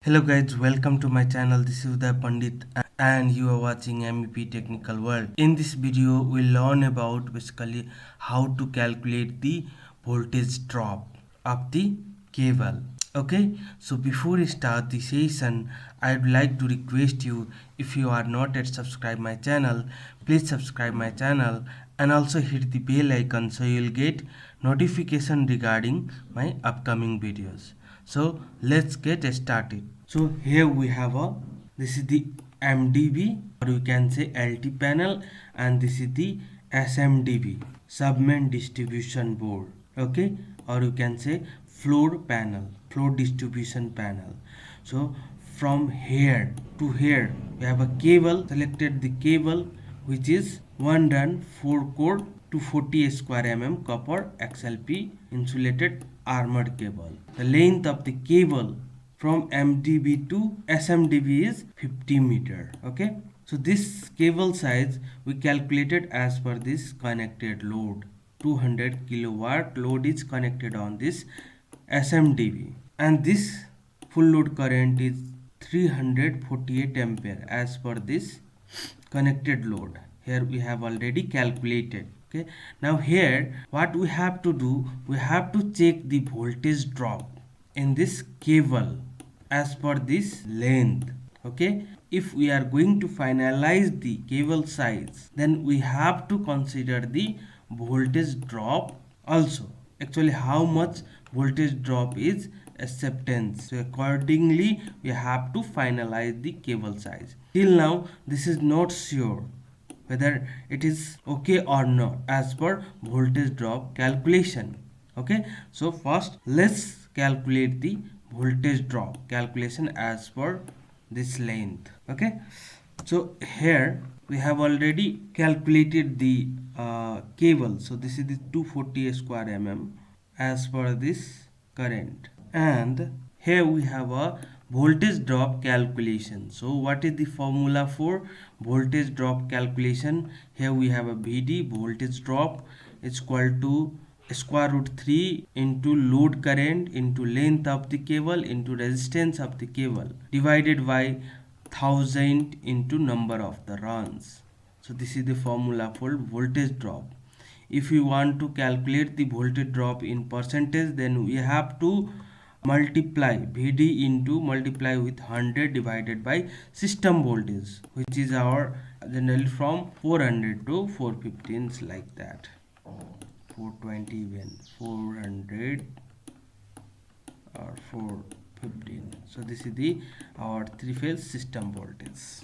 Hello guys, welcome to my channel. This is Uday Pandit and you are watching MEP Technical World. In this video, we'll learn about basically how to calculate the voltage drop of the cable. Okay, so before we start the session, I'd like to request you, if you are not yet subscribe my channel, please subscribe my channel and also hit the bell icon so you'll get notification regarding my upcoming videos. So let's get started. So here we have this is the MDB, or you can say LT panel, and this is the SMDB, submain distribution board. Okay, or you can say floor panel, floor distribution panel. So from here to here we have a cable. Selected the cable, which is 1 run 4 core 240 square copper XLP insulated armored cable. The length of the cable from MDB to SMDB is 50 meter. Okay, so this cable size we calculated as per this connected load. 200 kilowatt load is connected on this SMDB, and this full load current is 348 ampere as per this connected load. Here we have already calculated. Okay, now here what we have to do, we have to check the voltage drop in this cable as per this length. Okay, if we are going to finalize the cable size, then we have to consider the voltage drop also. Actually, how much voltage drop is acceptance, so accordingly we have to finalize the cable size. Till now this is not sure whether it is okay or not as per voltage drop calculation. Okay, so first let's calculate the voltage drop calculation as per this length. Okay, so here we have already calculated the cable. So this is the 240 square as per this current, and here we have a voltage drop calculation. So what is the formula for voltage drop calculation? Here we have a VD, voltage drop, is equal to square root 3 into load current into length of the cable into resistance of the cable divided by 1000 into number of the runs. So this is the formula for voltage drop. If we want to calculate the voltage drop in percentage, then we have to multiply VD into multiply with 100 divided by system voltage, which is our generally from 400 to 415, like that. 420, even 400 or 415. So this is the our three-phase system voltage.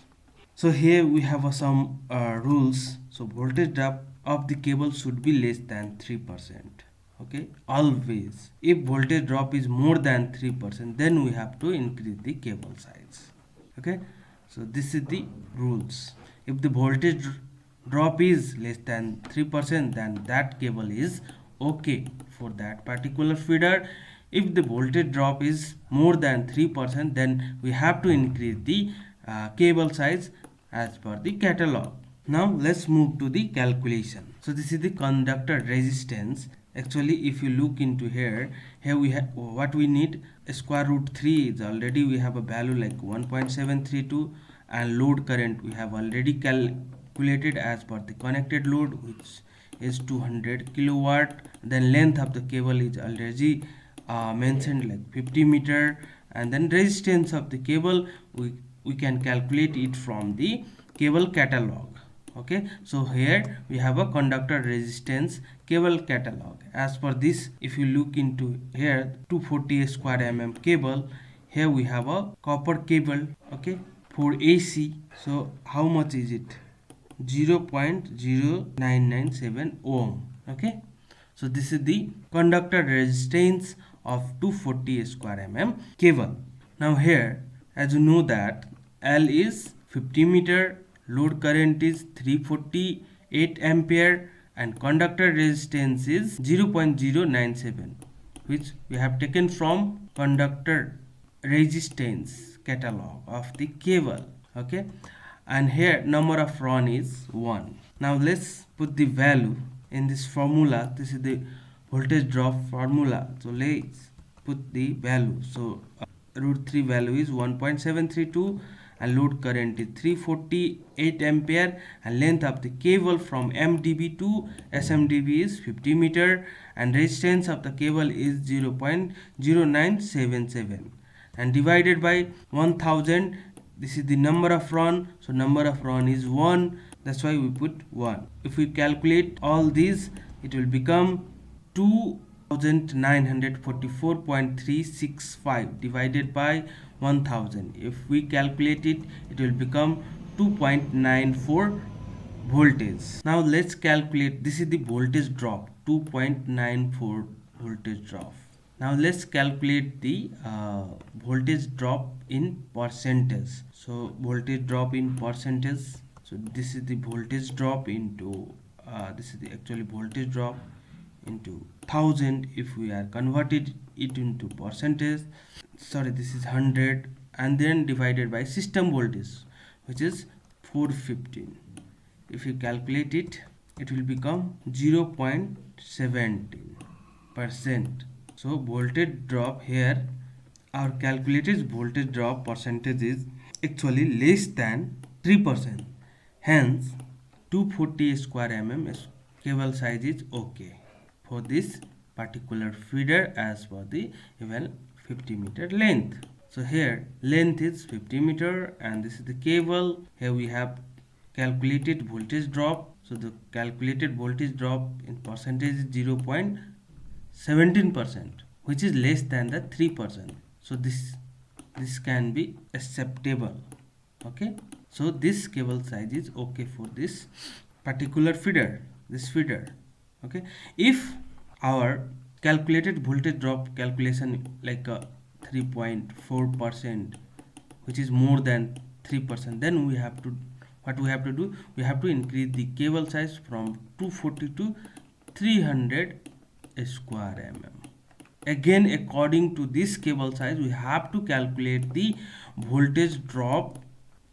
So here we have some rules. So voltage drop of the cable should be less than 3%. Okay, always. If voltage drop is more than 3%, then we have to increase the cable size. Okay, so this is the rules. If the voltage drop is less than 3%, then that cable is okay for that particular feeder. If the voltage drop is more than 3%, then we have to increase the cable size as per the catalog. Now let's move to the calculation. So this is the conductor resistance. Actually, if you look into here we have what we need. Square root 3 is already we have a value like 1.732, and load current we have already calculated as per the connected load, which is 200 kilowatt. Then length of the cable is already mentioned like 50 meter, and then resistance of the cable we can calculate it from the cable catalog. Okay, so here we have a conductor resistance cable catalog. As per this, if you look into here 240 square cable, here we have a copper cable. Okay, for AC. So how much is it? 0.0997 ohm. Okay, so this is the conductor resistance of 240 square cable. Now here, as you know that L is 50 meter, load current is 348 ampere, and conductor resistance is 0.097, which we have taken from conductor resistance catalog of the cable. Okay, and here number of run is 1. Now let's put the value in this formula. This is the voltage drop formula, so let's put the value. So root 3 value is 1.732 and load current is 348 ampere, and length of the cable from MDB to SMDB is 50 meter, and resistance of the cable is 0.0977, and divided by 1000, this is the number of run, so number of run is 1, that's why we put 1. If we calculate all these, it will become 2944.365 divided by 1000. If we calculate it, it will become 2.94 voltage. Now let's calculate, this is the voltage drop, 2.94 voltage drop. Now let's calculate the voltage drop in percentage. So voltage drop in percentage, so this is the voltage drop into this is the actually voltage drop into 1000. If we are converted it into percentage, sorry, this is 100, and then divided by system voltage, which is 415. If you calculate it, it will become 0.17%. So voltage drop here, our calculated voltage drop percentage is actually less than 3%. Hence 240 square mm cable size is okay for this particular feeder as per the even 50 meter length. So here length is 50 meter and this is the cable. Here we have calculated voltage drop. So the calculated voltage drop in percentage is 0.17%, which is less than the 3%. So this can be acceptable. Okay, so this cable size is okay for this particular feeder, this feeder. Okay, if our calculated voltage drop calculation like 3.4%, which is more than 3%, then we have to, what we have to do, we have to increase the cable size from 240 to 300 square mm. Again, according to this cable size, we have to calculate the voltage drop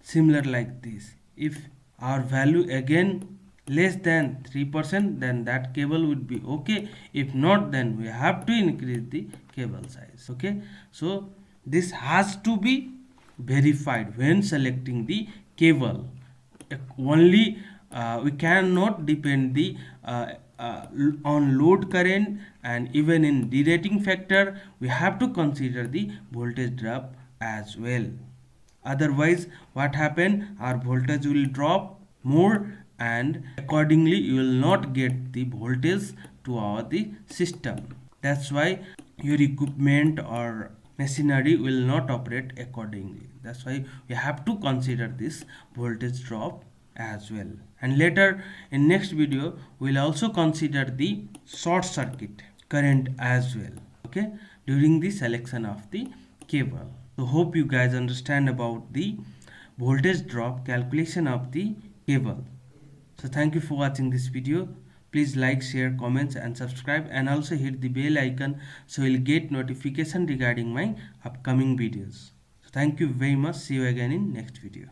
similar like this. If our value again less than 3%, then that cable would be okay. If not, then we have to increase the cable size. Okay, so this has to be verified when selecting the cable. Only we cannot depend the on load current, and even in derating factor we have to consider the voltage drop as well. Otherwise what happen, our voltage will drop more and accordingly you will not get the voltage to our the system. That's why your equipment or machinery will not operate accordingly. That's why we have to consider this voltage drop as well. And later in next video we'll also consider the short circuit current as well, okay, during the selection of the cable. So hope you guys understand about the voltage drop calculation of the cable. So thank you for watching this video. Please like, share, comments and subscribe, and also hit the bell icon so you'll get notification regarding my upcoming videos. So thank you very much. See you again in next video.